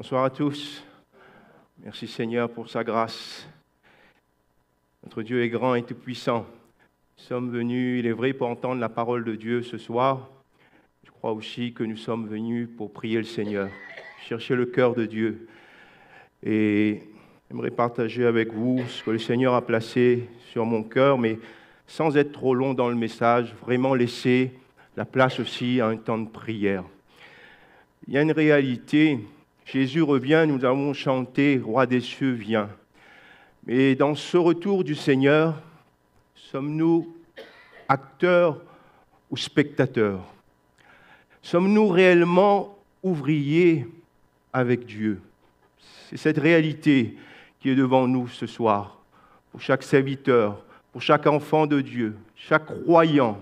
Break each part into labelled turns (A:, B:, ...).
A: Bonsoir à tous. Merci Seigneur pour sa grâce. Notre Dieu est grand et tout-puissant. Nous sommes venus, il est vrai, pour entendre la parole de Dieu ce soir. Je crois aussi que nous sommes venus pour prier le Seigneur, chercher le cœur de Dieu. Et j'aimerais partager avec vous ce que le Seigneur a placé sur mon cœur, mais sans être trop long dans le message, vraiment laisser la place aussi à un temps de prière. Il y a une réalité. Jésus revient, nous avons chanté « Roi des cieux, viens ». Mais dans ce retour du Seigneur, sommes-nous acteurs ou spectateurs? Sommes-nous réellement ouvriers avec Dieu? C'est cette réalité qui est devant nous ce soir, pour chaque serviteur, pour chaque enfant de Dieu, chaque croyant.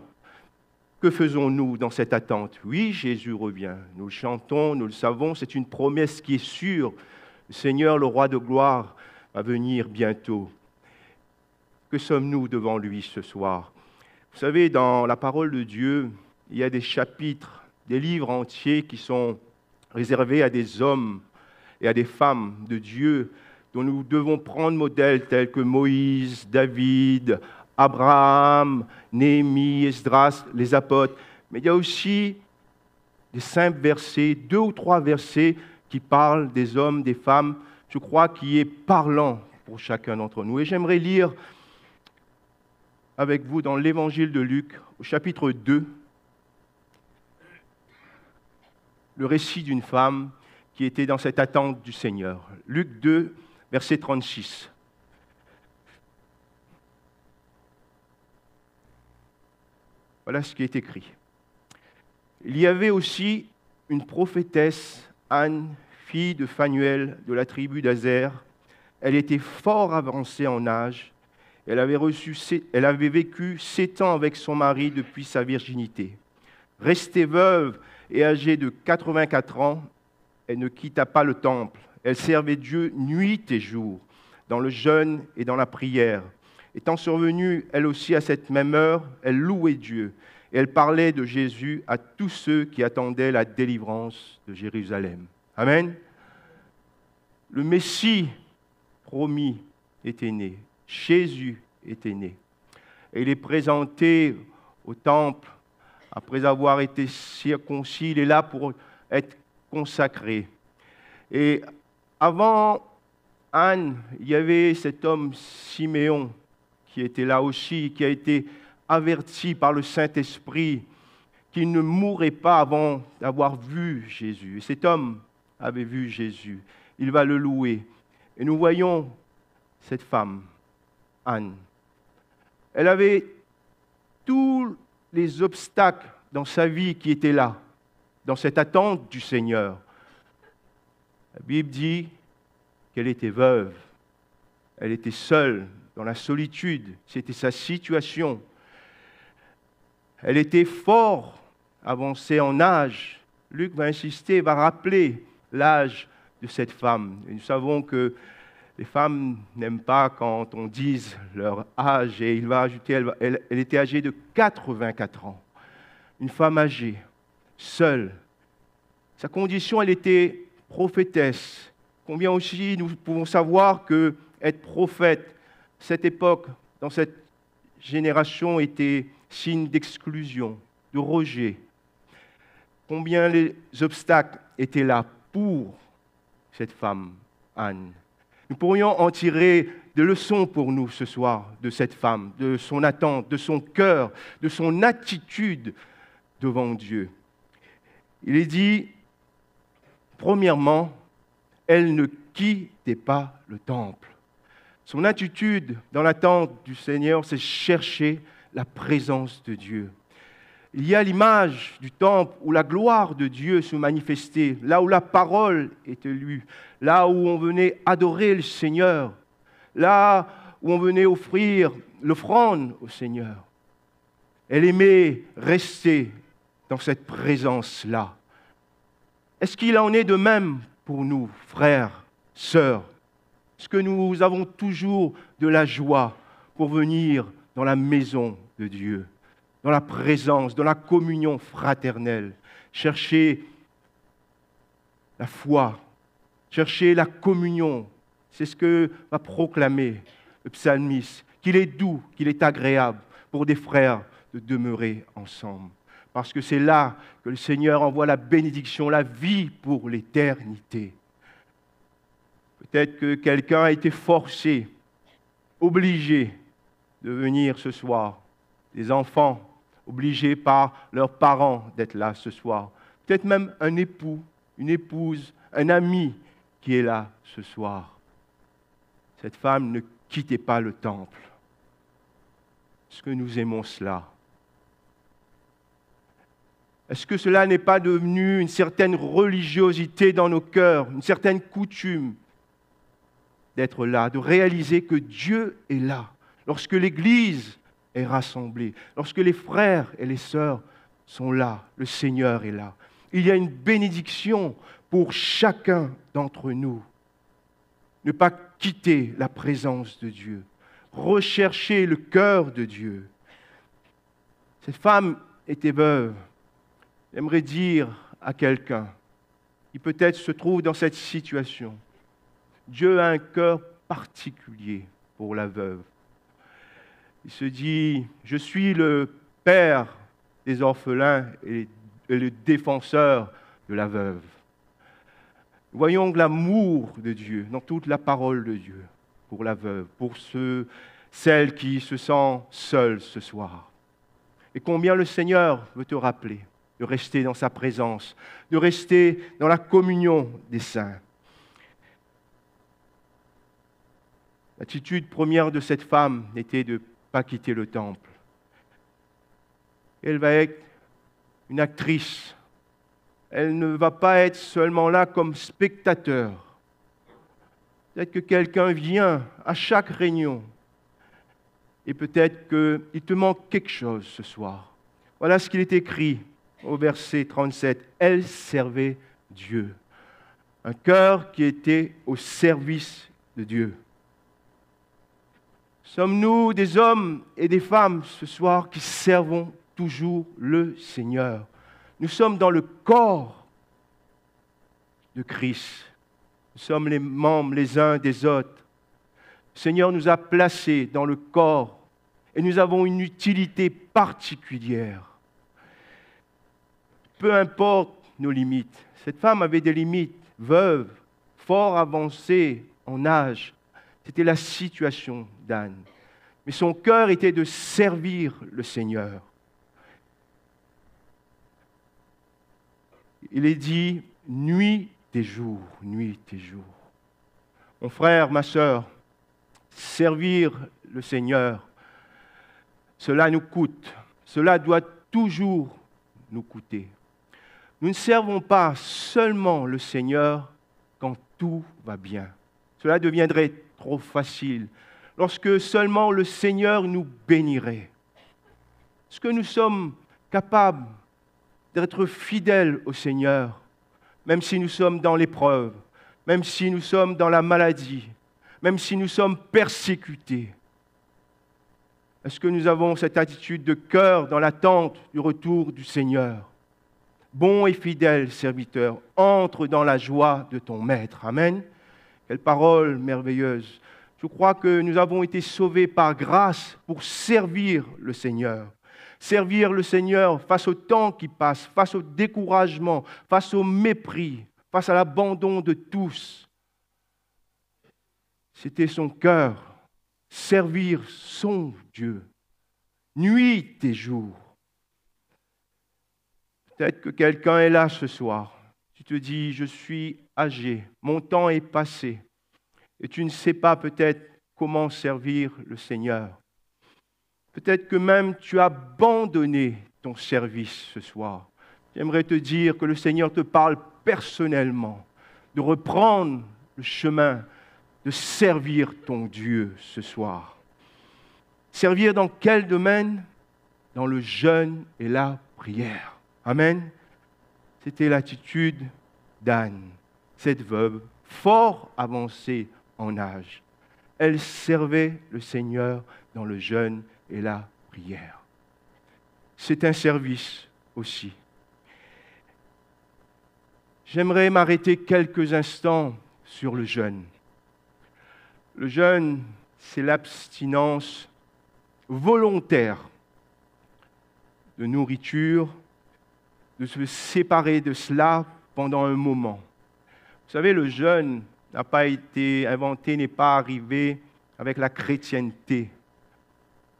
A: Que faisons-nous dans cette attente? Oui, Jésus revient. Nous le chantons, nous le savons, c'est une promesse qui est sûre. Le Seigneur, le Roi de gloire, va venir bientôt. Que sommes-nous devant lui ce soir? Vous savez, dans la parole de Dieu, il y a des chapitres, des livres entiers qui sont réservés à des hommes et à des femmes de Dieu dont nous devons prendre modèle tels que Moïse, David, Abraham, Néhémie, Esdras, les apôtres. Mais il y a aussi des simples versets, 2 ou 3 versets qui parlent des hommes, des femmes, je crois, qui est parlant pour chacun d'entre nous. Et j'aimerais lire avec vous dans l'Évangile de Luc, au chapitre 2, le récit d'une femme qui était dans cette attente du Seigneur. Luc 2, verset 36. Voilà ce qui est écrit. Il y avait aussi une prophétesse, Anne, fille de Phanuel, de la tribu d'Aser. Elle était fort avancée en âge. Elle avait vécu 7 ans avec son mari depuis sa virginité. Restée veuve et âgée de 84 ans, elle ne quitta pas le temple. Elle servait Dieu nuit et jour, dans le jeûne et dans la prière. Étant survenue, elle aussi, à cette même heure, elle louait Dieu. Et elle parlait de Jésus à tous ceux qui attendaient la délivrance de Jérusalem. Amen. Le Messie promis était né. Jésus était né. Et il est présenté au temple après avoir été circoncis. Il est là pour être consacré. Et avant Anne, il y avait cet homme Siméon qui était là aussi, qui a été averti par le Saint-Esprit qu'il ne mourrait pas avant d'avoir vu Jésus. Et cet homme avait vu Jésus. Il va le louer. Et nous voyons cette femme, Anne. Elle avait tous les obstacles dans sa vie qui étaient là, dans cette attente du Seigneur. La Bible dit qu'elle était veuve. Elle était seule, dans la solitude. C'était sa situation. Elle était fort avancée en âge. Luc va insister, va rappeler l'âge de cette femme. Et nous savons que les femmes n'aiment pas quand on dise leur âge. Et il va ajouter, elle était âgée de 84 ans. Une femme âgée, seule. Sa condition, elle était prophétesse. Combien aussi nous pouvons savoir que être prophète, cette époque, dans cette génération, était signe d'exclusion, de rejet. Combien les obstacles étaient là pour cette femme, Anne. Nous pourrions en tirer des leçons pour nous ce soir de cette femme, de son attente, de son cœur, de son attitude devant Dieu. Il est dit, premièrement, elle ne quittait pas le temple. Son attitude dans l'attente du Seigneur, c'est chercher la présence de Dieu. Il y a l'image du temple où la gloire de Dieu se manifestait, là où la parole était lue, là où on venait adorer le Seigneur, là où on venait offrir l'offrande au Seigneur. Elle aimait rester dans cette présence-là. Est-ce qu'il en est de même pour nous, frères, sœurs? Est-ce que nous avons toujours de la joie pour venir dans la maison de Dieu, dans la présence, dans la communion fraternelle, chercher la foi, chercher la communion. C'est ce que va proclamer le psalmiste, qu'il est doux, qu'il est agréable pour des frères de demeurer ensemble. Parce que c'est là que le Seigneur envoie la bénédiction, la vie pour l'éternité. Peut-être que quelqu'un a été forcé, obligé de venir ce soir. Des enfants obligés par leurs parents d'être là ce soir. Peut-être même un époux, une épouse, un ami qui est là ce soir. Cette femme ne quittait pas le temple. Est-ce que nous aimons cela? Est-ce que cela n'est pas devenu une certaine religiosité dans nos cœurs, une certaine coutume d'être là, de réaliser que Dieu est là, lorsque l'Église est rassemblée, lorsque les frères et les sœurs sont là, le Seigneur est là. Il y a une bénédiction pour chacun d'entre nous. Ne pas quitter la présence de Dieu, rechercher le cœur de Dieu. Cette femme était veuve. J'aimerais dire à quelqu'un qui peut-être se trouve dans cette situation, Dieu a un cœur particulier pour la veuve. Il se dit, je suis le père des orphelins et le défenseur de la veuve. Voyons l'amour de Dieu dans toute la parole de Dieu pour la veuve, pour celle qui se sent seule ce soir. Et combien le Seigneur veut te rappeler de rester dans sa présence, de rester dans la communion des saints. L'attitude première de cette femme était de ne pas quitter le temple. Elle va être une actrice. Elle ne va pas être seulement là comme spectateur. Peut-être que quelqu'un vient à chaque réunion et peut-être qu'il te manque quelque chose ce soir. Voilà ce qu'il est écrit au verset 37. Elle servait Dieu. Un cœur qui était au service de Dieu. Sommes-nous des hommes et des femmes ce soir qui servons toujours le Seigneur? Nous sommes dans le corps de Christ. Nous sommes les membres les uns des autres. Le Seigneur nous a placés dans le corps et nous avons une utilité particulière. Peu importe nos limites. Cette femme avait des limites, veuve, fort avancée en âge. C'était la situation d'Anne. Mais son cœur était de servir le Seigneur. Il est dit nuit et jour, nuit et jour. Mon frère, ma sœur, servir le Seigneur, cela nous coûte. Cela doit toujours nous coûter. Nous ne servons pas seulement le Seigneur quand tout va bien. Cela deviendrait trop facile. Lorsque seulement le Seigneur nous bénirait. Est-ce que nous sommes capables d'être fidèles au Seigneur, même si nous sommes dans l'épreuve, même si nous sommes dans la maladie, même si nous sommes persécutés? Est-ce que nous avons cette attitude de cœur dans l'attente du retour du Seigneur? Bon et fidèle serviteur, entre dans la joie de ton Maître. Amen. Quelle parole merveilleuse. Je crois que nous avons été sauvés par grâce pour servir le Seigneur. Servir le Seigneur face au temps qui passe, face au découragement, face au mépris, face à l'abandon de tous. C'était son cœur, servir son Dieu, nuit et jour. Peut-être que quelqu'un est là ce soir. Tu te dis, je suis âgé, mon temps est passé. Et tu ne sais pas peut-être comment servir le Seigneur. Peut-être que même tu as abandonné ton service ce soir. J'aimerais te dire que le Seigneur te parle personnellement, de reprendre le chemin, de servir ton Dieu ce soir. Servir dans quel domaine? Dans le jeûne et la prière. Amen. C'était l'attitude d'Anne, cette veuve, fort avancée en âge. Elle servait le Seigneur dans le jeûne et la prière. C'est un service aussi. J'aimerais m'arrêter quelques instants sur le jeûne. Le jeûne, c'est l'abstinence volontaire de nourriture, de se séparer de cela pendant un moment. Vous savez, le jeûne n'a pas été inventé, n'est pas arrivé avec la chrétienté.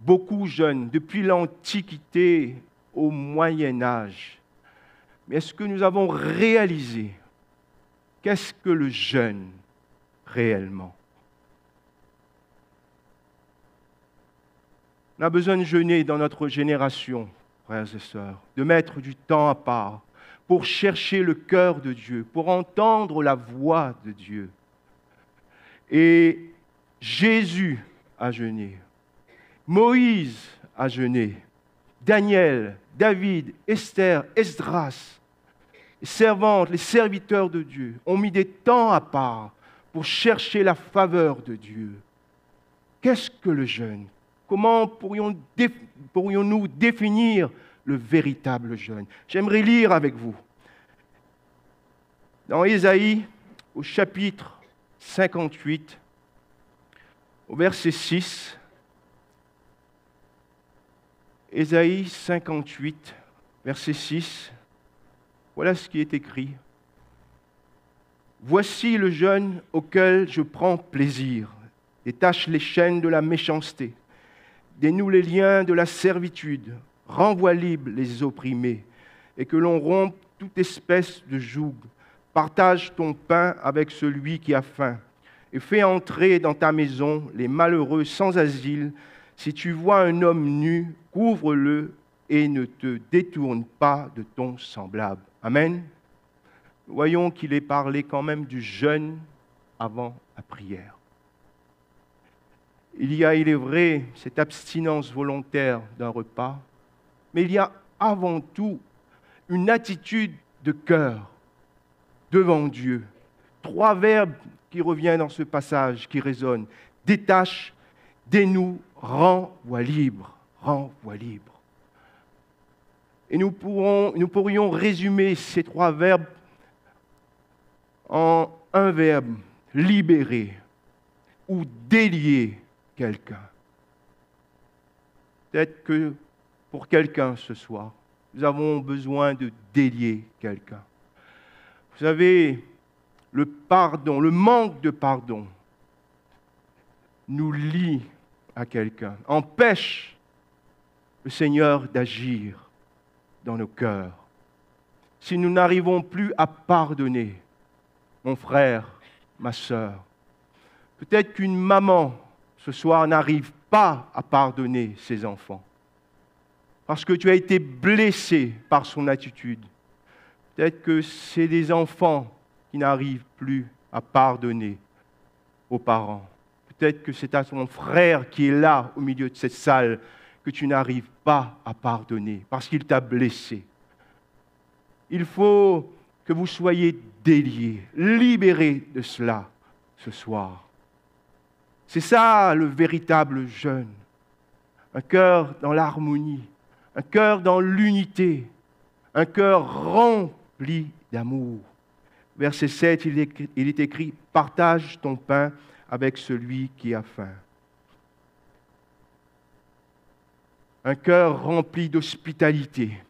A: Beaucoup jeûnent depuis l'Antiquité au Moyen Âge. Mais est-ce que nous avons réalisé qu'est-ce que le jeûne réellement? On a besoin de jeûner dans notre génération, frères et sœurs, de mettre du temps à part pour chercher le cœur de Dieu, pour entendre la voix de Dieu. Et Jésus a jeûné, Moïse a jeûné, Daniel, David, Esther, Esdras, les servantes, les serviteurs de Dieu ont mis des temps à part pour chercher la faveur de Dieu. Qu'est-ce que le jeûne? Comment pourrions-nous définir le véritable jeûne? J'aimerais lire avec vous. Dans Ésaïe, au chapitre 58, au verset 6, Ésaïe 58, verset 6, voilà ce qui est écrit. « Voici le jeûne auquel je prends plaisir. Détache les chaînes de la méchanceté. Dénoue les liens de la servitude. Renvoie libres les opprimés. Et que l'on rompe toute espèce de joug. Partage ton pain avec celui qui a faim. Et fais entrer dans ta maison les malheureux sans asile. Si tu vois un homme nu, couvre-le et ne te détourne pas de ton semblable. » Amen. Voyons qu'il est parlé quand même du jeûne avant la prière. Il y a, il est vrai, cette abstinence volontaire d'un repas, mais il y a avant tout une attitude de cœur devant Dieu. 3 verbes qui reviennent dans ce passage, qui résonnent. Détache, dénoue, renvoie libre. Renvoie libre. Et nous pourrions résumer ces 3 verbes en un verbe, libérer ou délier quelqu'un. Peut-être que pour quelqu'un ce soir, nous avons besoin de délier quelqu'un. Vous savez, le pardon, le manque de pardon nous lie à quelqu'un, empêche le Seigneur d'agir dans nos cœurs. Si nous n'arrivons plus à pardonner, mon frère, ma sœur, peut-être qu'une maman ce soir n'arrive pas à pardonner ses enfants parce que tu as été blessé par son attitude. Peut-être que c'est des enfants qui n'arrivent plus à pardonner aux parents. Peut-être que c'est à ton frère qui est là au milieu de cette salle que tu n'arrives pas à pardonner parce qu'il t'a blessé. Il faut que vous soyez déliés, libérés de cela ce soir. C'est ça le véritable jeûne. Un cœur dans l'harmonie, un cœur dans l'unité, un cœur rempli d'amour. Verset 7, il est écrit « Partage ton pain avec celui qui a faim ». Un cœur rempli d'hospitalité.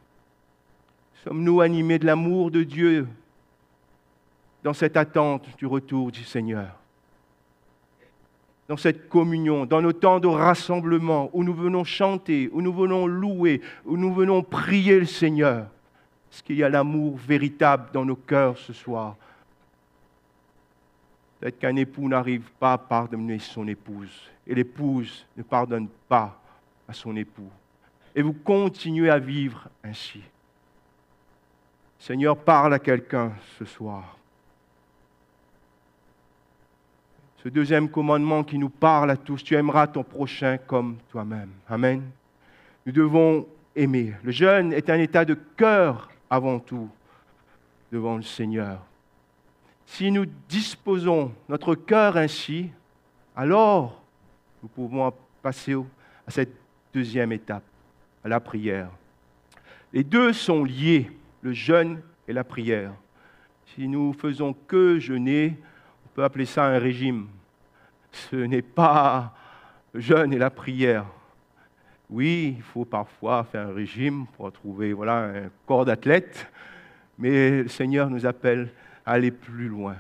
A: Sommes-nous animés de l'amour de Dieu dans cette attente du retour du Seigneur? Dans cette communion, dans nos temps de rassemblement, où nous venons chanter, où nous venons louer, où nous venons prier le Seigneur. Est-ce qu'il y a l'amour véritable dans nos cœurs ce soir? Peut-être qu'un époux n'arrive pas à pardonner son épouse, et l'épouse ne pardonne pas à son époux. Et vous continuez à vivre ainsi. Seigneur, parle à quelqu'un ce soir. Ce deuxième commandement qui nous parle à tous, tu aimeras ton prochain comme toi-même. Amen. Nous devons aimer. Le jeûne est un état de cœur avant tout devant le Seigneur. Si nous disposons notre cœur ainsi, alors nous pouvons passer à cette deuxième étape, à la prière. Les deux sont liés, le jeûne et la prière. Si nous faisons que jeûner, on peut appeler ça un régime. Ce n'est pas le jeûne et la prière. Oui, il faut parfois faire un régime pour trouver un corps d'athlète, mais le Seigneur nous appelle à aller plus loin.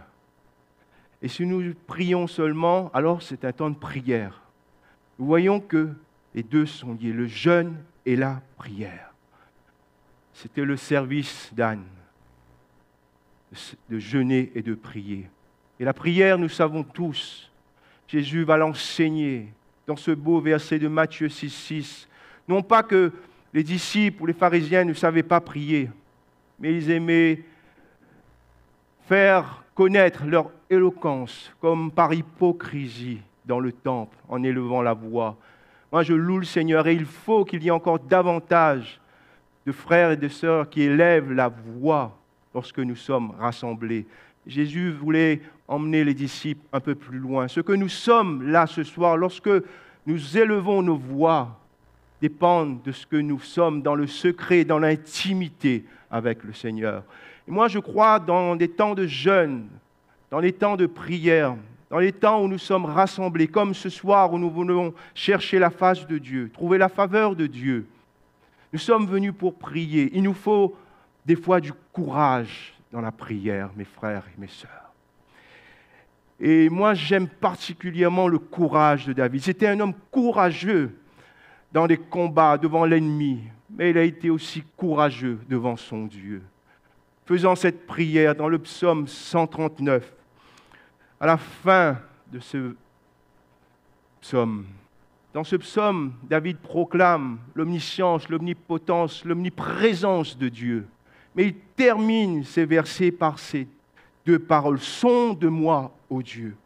A: Et si nous prions seulement, alors c'est un temps de prière. Nous voyons que les deux sont liés, le jeûne et la prière. C'était le service d'Anne, de jeûner et de prier. Et la prière, nous savons tous, Jésus va l'enseigner dans ce beau verset de Matthieu 6,6. Non pas que les disciples ou les pharisiens ne savaient pas prier, mais ils aimaient faire connaître leur éloquence, comme par hypocrisie dans le temple, en élevant la voix. Moi, je loue le Seigneur et il faut qu'il y ait encore davantage de frères et de sœurs qui élèvent la voix lorsque nous sommes rassemblés. Jésus voulait emmener les disciples un peu plus loin. Ce que nous sommes là ce soir, lorsque nous élevons nos voix, dépendent de ce que nous sommes dans le secret, dans l'intimité avec le Seigneur. Et moi, je crois dans des temps de jeûne, dans les temps de prière, dans les temps où nous sommes rassemblés, comme ce soir où nous voulons chercher la face de Dieu, trouver la faveur de Dieu. Nous sommes venus pour prier. Il nous faut des fois du courage dans la prière, mes frères et mes sœurs. Et moi, j'aime particulièrement le courage de David. C'était un homme courageux dans les combats devant l'ennemi, mais il a été aussi courageux devant son Dieu. Faisant cette prière dans le psaume 139, à la fin de ce psaume, dans ce psaume, David proclame l'omniscience, l'omnipotence, l'omniprésence de Dieu. Mais il termine ces versets par ces deux paroles. « Sonde-moi, ô Dieu,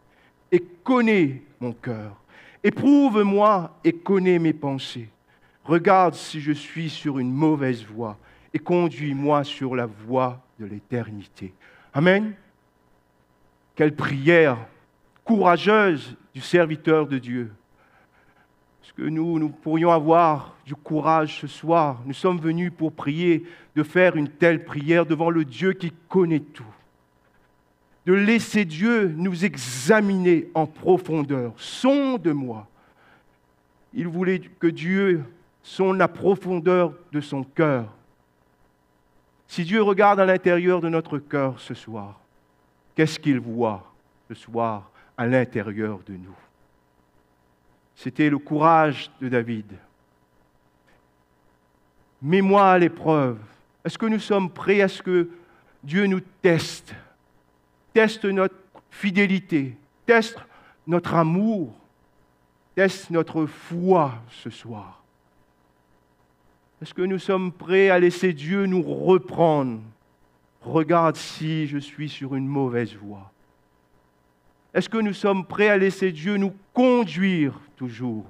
A: et connais mon cœur. Éprouve-moi et connais mes pensées. Regarde si je suis sur une mauvaise voie et conduis-moi sur la voie de l'éternité. » Amen. Quelle prière courageuse du serviteur de Dieu. Est-ce que nous pourrions avoir du courage ce soir? Nous sommes venus pour prier, de faire une telle prière devant le Dieu qui connaît tout. De laisser Dieu nous examiner en profondeur. Sonde-moi. Il voulait que Dieu sonde la profondeur de son cœur. Si Dieu regarde à l'intérieur de notre cœur ce soir, qu'est-ce qu'il voit ce soir à l'intérieur de nous? C'était le courage de David. Mets-moi à l'épreuve. Est-ce que nous sommes prêts à ce que Dieu nous teste? Teste notre fidélité, teste notre amour, teste notre foi ce soir. Est-ce que nous sommes prêts à laisser Dieu nous reprendre? Regarde si je suis sur une mauvaise voie. Est-ce que nous sommes prêts à laisser Dieu nous conduire toujours?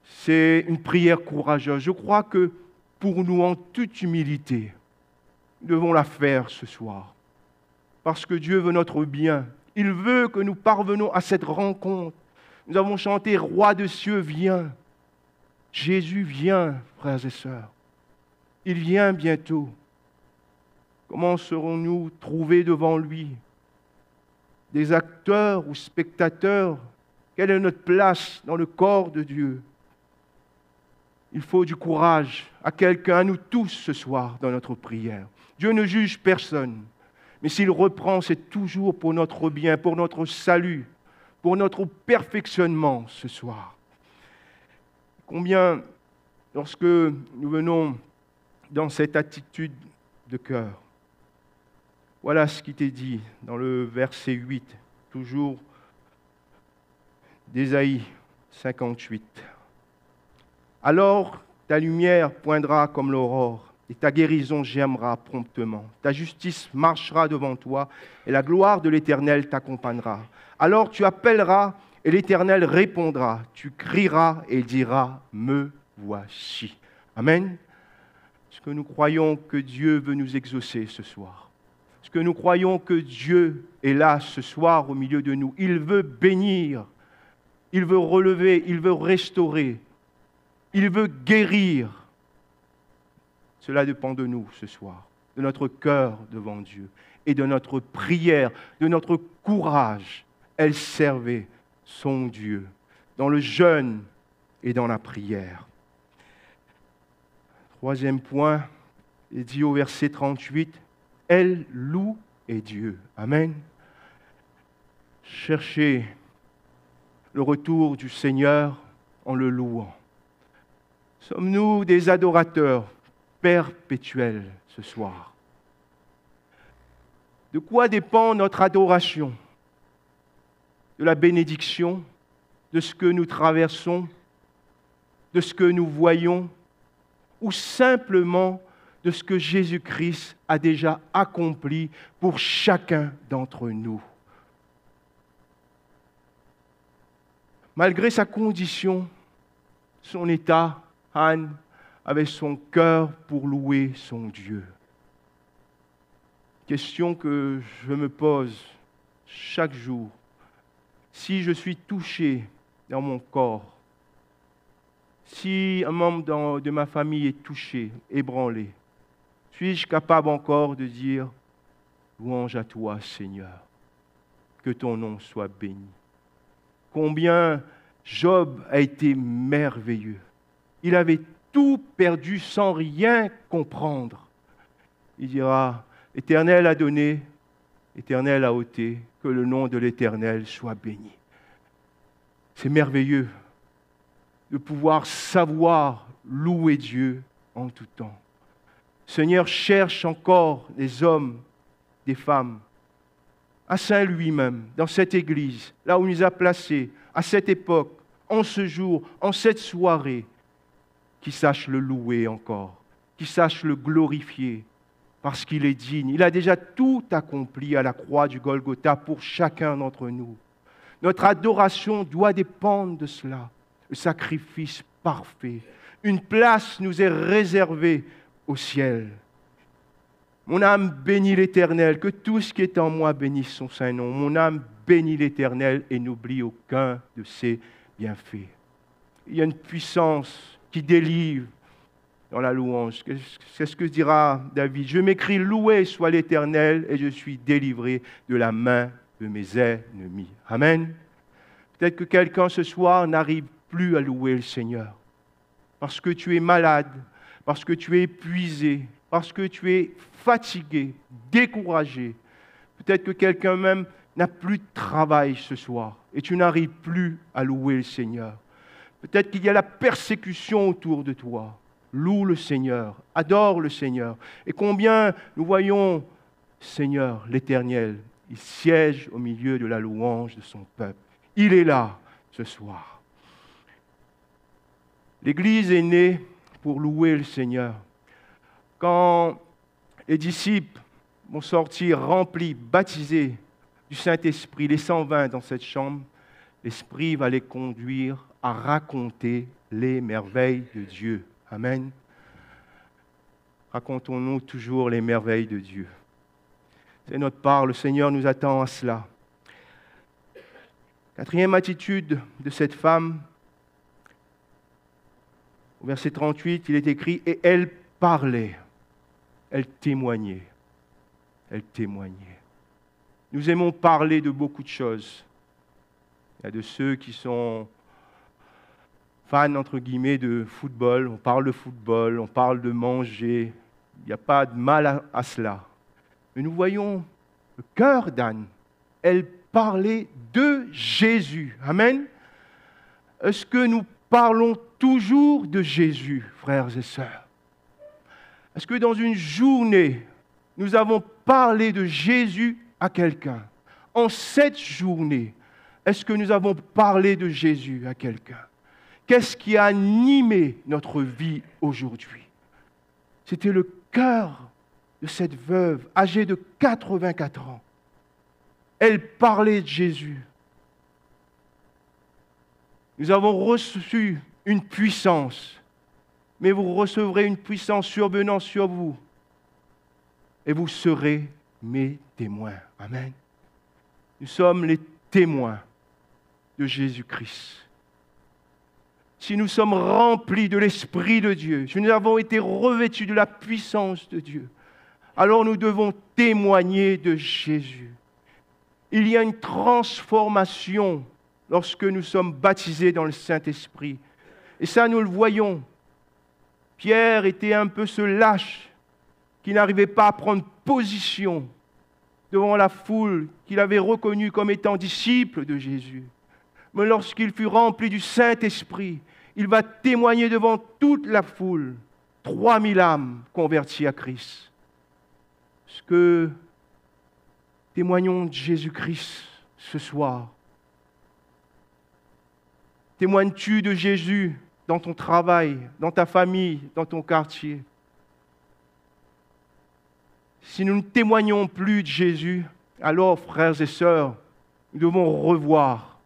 A: C'est une prière courageuse. Je crois que pour nous, en toute humilité, nous devons la faire ce soir. Parce que Dieu veut notre bien. Il veut que nous parvenons à cette rencontre. Nous avons chanté « Roi des cieux, viens ». Jésus vient, frères et sœurs. Il vient bientôt. Comment serons-nous trouvés devant lui? Des acteurs ou spectateurs? Quelle est notre place dans le corps de Dieu? Il faut du courage à quelqu'un, à nous tous ce soir dans notre prière. Dieu ne juge personne, mais s'il reprend, c'est toujours pour notre bien, pour notre salut, pour notre perfectionnement ce soir. Combien, lorsque nous venons dans cette attitude de cœur, voilà ce qui t'est dit dans le verset 8, toujours d'Ésaïe 58. Alors ta lumière poindra comme l'aurore, et ta guérison germera promptement. Ta justice marchera devant toi, et la gloire de l'Éternel t'accompagnera. Alors tu appelleras, et l'Éternel répondra. Tu crieras, et il dira, me voici. Amen. Est-ce que nous croyons que Dieu veut nous exaucer ce soir? Est-ce que nous croyons que Dieu est là ce soir au milieu de nous? Il veut bénir, il veut relever, il veut restaurer, il veut guérir. Cela dépend de nous ce soir. de notre cœur devant Dieu et de notre prière, de notre courage. Elle servait son Dieu dans le jeûne et dans la prière. Troisième point, il dit au verset 38, elle loue et Dieu. Amen. Cherchez le retour du Seigneur en le louant. Sommes-nous des adorateurs perpétuels ce soir? De quoi dépend notre adoration? De la bénédiction, de ce que nous traversons, de ce que nous voyons, ou simplement de ce que Jésus-Christ a déjà accompli pour chacun d'entre nous? Malgré sa condition, son état, Anne avait son cœur pour louer son Dieu. Question que je me pose chaque jour. Si je suis touché dans mon corps, si un membre de ma famille est touché, ébranlé, suis-je capable encore de dire « Louange à toi, Seigneur, que ton nom soit béni ». Combien Job a été merveilleux. Il avait tout perdu sans rien comprendre. Il dira « L'Éternel a donné, l'Éternel a ôté, que le nom de l'Éternel soit béni ». C'est merveilleux de pouvoir savoir louer Dieu en tout temps. Le Seigneur cherche encore des hommes, des femmes, à Saint-Louis même, dans cette église, là où il nous a placés, à cette époque, en ce jour, en cette soirée, qui sachent le louer encore, qui sachent le glorifier, parce qu'il est digne. Il a déjà tout accompli à la croix du Golgotha pour chacun d'entre nous. Notre adoration doit dépendre de cela, le sacrifice parfait. Une place nous est réservée au ciel. Mon âme bénit l'Éternel, que tout ce qui est en moi bénisse son saint nom. Mon âme bénit l'Éternel et n'oublie aucun de ses bienfaits. Il y a une puissance qui délivre dans la louange. C'est ce que dira David. Je m'écris, loué soit l'Éternel et je suis délivré de la main de mes ennemis. Amen. Peut-être que quelqu'un ce soir n'arrive plus à louer le Seigneur parce que tu es malade, parce que tu es épuisé, parce que tu es fatigué, découragé. Peut-être que quelqu'un même n'a plus de travail ce soir et tu n'arrives plus à louer le Seigneur. Peut-être qu'il y a la persécution autour de toi. Loue le Seigneur, adore le Seigneur. Et combien nous voyons, Seigneur, l'Éternel, il siège au milieu de la louange de son peuple. Il est là ce soir. L'Église est née pour louer le Seigneur. Quand les disciples vont sortir remplis, baptisés du Saint-Esprit, les 120 dans cette chambre, l'Esprit va les conduire à raconter les merveilles de Dieu. Amen. Racontons-nous toujours les merveilles de Dieu. C'est notre part, le Seigneur nous attend à cela. Quatrième attitude de cette femme, au verset 38, il est écrit « Et elle parlait, elle témoignait, elle témoignait ». Nous aimons parler de beaucoup de choses. Il y a de ceux qui sont fans, entre guillemets, de football. On parle de football, on parle de manger. Il n'y a pas de mal à cela. Mais nous voyons le cœur d'Anne. Elle parlait de Jésus. Amen. Est-ce que nous parlons toujours de Jésus, frères et sœurs? Est-ce que dans une journée, nous avons parlé de Jésus à quelqu'un? En cette journée, est-ce que nous avons parlé de Jésus à quelqu'un? Qu'est-ce qui a animé notre vie aujourd'hui? C'était le cœur de cette veuve âgée de 84 ans. Elle parlait de Jésus. Nous avons reçu une puissance, mais vous recevrez une puissance survenant sur vous et vous serez mes témoins. Amen. Nous sommes les témoins de Jésus-Christ. Si nous sommes remplis de l'Esprit de Dieu, si nous avons été revêtus de la puissance de Dieu, alors nous devons témoigner de Jésus. Il y a une transformation lorsque nous sommes baptisés dans le Saint-Esprit. Et ça, nous le voyons. Pierre était un peu ce lâche qui n'arrivait pas à prendre position devant la foule qu'il avait reconnue comme étant disciple de Jésus. Mais lorsqu'il fut rempli du Saint-Esprit, il va témoigner devant toute la foule, 3000 âmes converties à Christ. Est-ce que témoignons de Jésus-Christ ce soir? Témoignes-tu de Jésus dans ton travail, dans ta famille, dans ton quartier? Si nous ne témoignons plus de Jésus, alors, frères et sœurs, nous devons revoir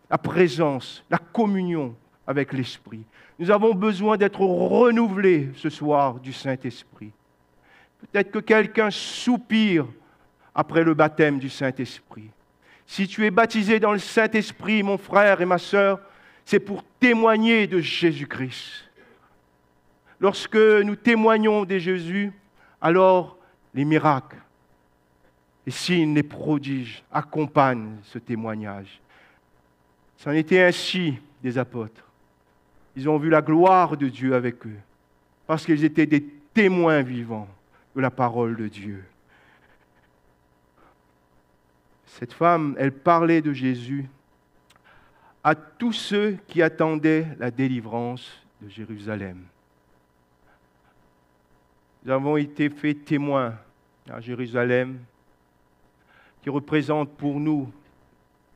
A: la présence, la communion avec l'Esprit. Nous avons besoin d'être renouvelés ce soir du Saint-Esprit. Peut-être que quelqu'un soupire après le baptême du Saint-Esprit. Si tu es baptisé dans le Saint-Esprit, mon frère et ma sœur, c'est pour témoigner de Jésus-Christ. Lorsque nous témoignons de Jésus, alors les miracles, les signes, les prodiges accompagnent ce témoignage. C'en était ainsi des apôtres. Ils ont vu la gloire de Dieu avec eux, parce qu'ils étaient des témoins vivants de la parole de Dieu. Cette femme, elle parlait de Jésus à tous ceux qui attendaient la délivrance de Jérusalem. Nous avons été faits témoins à Jérusalem, qui représente pour nous,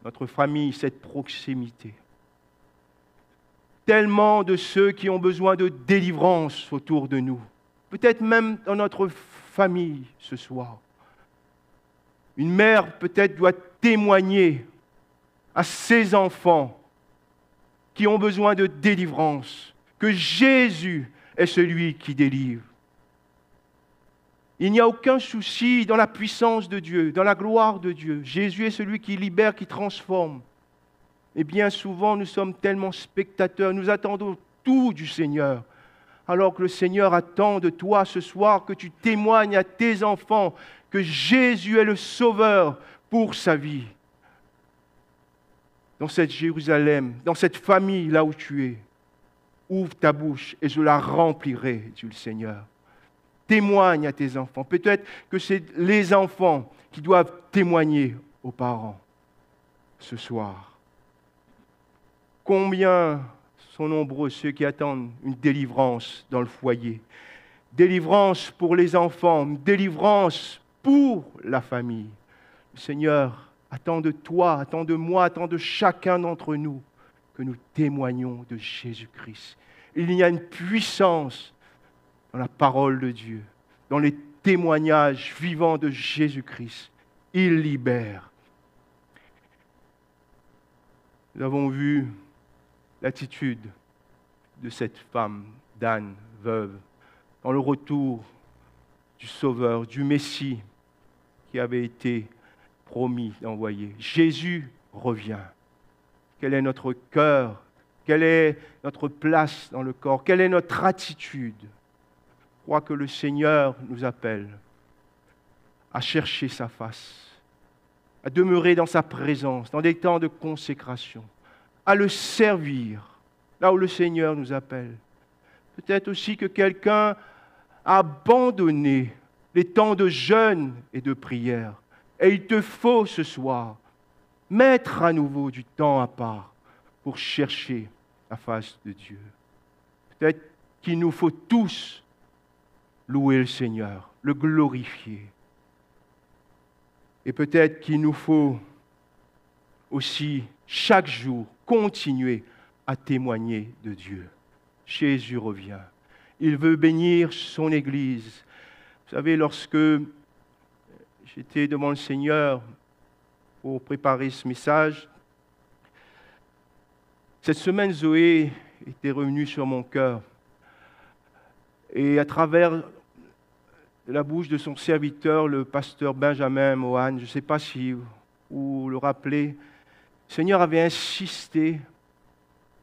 A: notre famille, cette proximité. Tellement de ceux qui ont besoin de délivrance autour de nous, peut-être même dans notre famille ce soir. Une mère peut-être doit témoigner à ses enfants qui ont besoin de délivrance, que Jésus est celui qui délivre. Il n'y a aucun souci dans la puissance de Dieu, dans la gloire de Dieu. Jésus est celui qui libère, qui transforme. Et bien souvent, nous sommes tellement spectateurs, nous attendons tout du Seigneur, alors que le Seigneur attend de toi ce soir que tu témoignes à tes enfants que Jésus est le Sauveur pour sa vie. Dans cette Jérusalem, dans cette famille là où tu es, ouvre ta bouche et je la remplirai, dit le Seigneur. Témoigne à tes enfants. Peut-être que c'est les enfants qui doivent témoigner aux parents ce soir. Combien sont nombreux ceux qui attendent une délivrance dans le foyer? Délivrance pour les enfants, délivrance pour la famille. Le Seigneur attend de toi, attend de moi, attend de chacun d'entre nous que nous témoignons de Jésus-Christ. Il y a une puissance dans la parole de Dieu, dans les témoignages vivants de Jésus-Christ. Il libère. Nous avons vu l'attitude de cette femme, d'Anne, veuve, dans le retour du Sauveur, du Messie qui avait été promis d'envoyer. Jésus revient. Quel est notre cœur? Quelle est notre place dans le corps? Quelle est notre attitude? Je crois que le Seigneur nous appelle à chercher sa face, à demeurer dans sa présence, dans des temps de consécration, à le servir, là où le Seigneur nous appelle. Peut-être aussi que quelqu'un a abandonné les temps de jeûne et de prière. Et il te faut ce soir mettre à nouveau du temps à part pour chercher la face de Dieu. Peut-être qu'il nous faut tous louer le Seigneur, le glorifier. Et peut-être qu'il nous faut aussi chaque jour continuer à témoigner de Dieu. Jésus revient. Il veut bénir son Église. Vous savez, lorsque j'étais devant le Seigneur pour préparer ce message, cette semaine, Zoé était revenue sur mon cœur. Et à travers la bouche de son serviteur, le pasteur Benjamin Mohan, je ne sais pas si vous le rappelez, le Seigneur avait insisté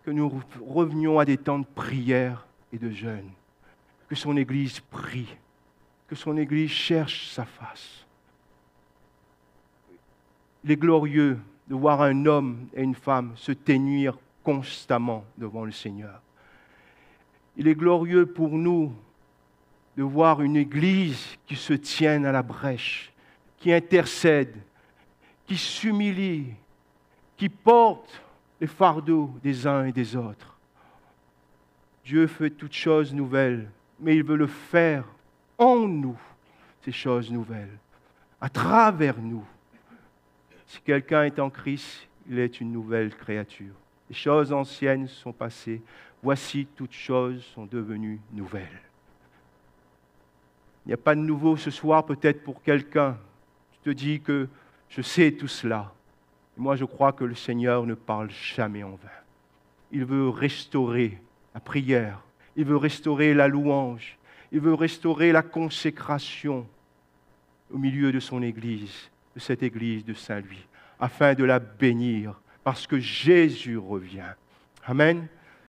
A: que nous revenions à des temps de prière et de jeûne, que son Église prie, que son Église cherche sa face. Il est glorieux de voir un homme et une femme se tenir constamment devant le Seigneur. Il est glorieux pour nous de voir une Église qui se tienne à la brèche, qui intercède, qui s'humilie, qui porte les fardeaux des uns et des autres. Dieu fait toutes choses nouvelles, mais il veut le faire en nous, ces choses nouvelles, à travers nous. Si quelqu'un est en Christ, il est une nouvelle créature. Les choses anciennes sont passées. Voici, toutes choses sont devenues nouvelles. Il n'y a pas de nouveau ce soir peut-être pour quelqu'un. Je te dis que je sais tout cela. Et moi, je crois que le Seigneur ne parle jamais en vain. Il veut restaurer la prière. Il veut restaurer la louange. Il veut restaurer la consécration au milieu de son Église, de cette Église de Saint-Louis, afin de la bénir, parce que Jésus revient. Amen.